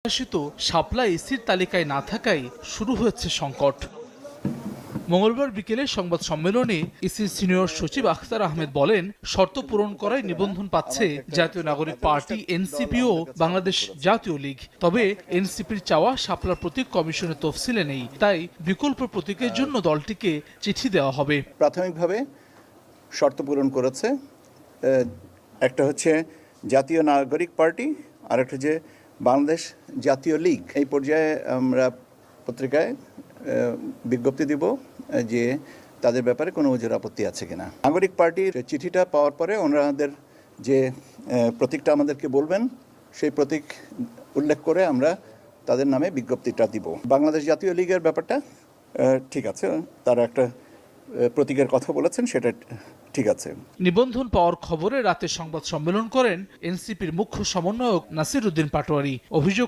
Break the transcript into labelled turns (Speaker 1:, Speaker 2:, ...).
Speaker 1: প্রকাশিত শাপলা এসির তালিকায় না থাকায় শুরু হয়েছে সংকট। মঙ্গলবার বিকেলে সংবাদ সম্মেলনে ইসির সিনিয়র সচিব আখতার আহমেদ বলেন, শর্ত পূরণ করায় নিবন্ধন পাচ্ছে জাতীয় নাগরিক পার্টি এনসিপি ও বাংলাদেশ জাতীয় লীগ। তবে এনসিপির চাওয়া শাপলার প্রতীক কমিশনের তফসিলে নেই, তাই বিকল্প প্রতীকের জন্য দলটিকে চিঠি দেওয়া হবে।
Speaker 2: প্রাথমিকভাবে শর্ত পূরণ করেছে, একটা হচ্ছে জাতীয় নাগরিক পার্টি আর একটা হচ্ছে বাংলাদেশ জাতীয় লীগ। এই পর্যায়ে আমরা পত্রিকায় বিজ্ঞপ্তি দিব যে তাদের ব্যাপারে কোনো ওজোর আপত্তি আছে কিনা। নাগরিক পার্টির চিঠিটা পাওয়ার পরে ওনাদের যে প্রতীকটা আমাদেরকে বলবেন, সেই প্রতীক উল্লেখ করে আমরা তাদের নামে বিজ্ঞপ্তিটা দিব। বাংলাদেশ জাতীয় লীগের ব্যাপারটা ঠিক আছে, তারা একটা প্রতীকের কথা বলেছেন, সেটা ঠিক আছে।
Speaker 1: নিবন্ধন পাওয়ার খবরে রাতে সংবাদ সম্মেলন করেন এনসিপির মুখ্য সমন্বয়ক নাসির উদ্দিন পাটোয়ারি। অভিযোগ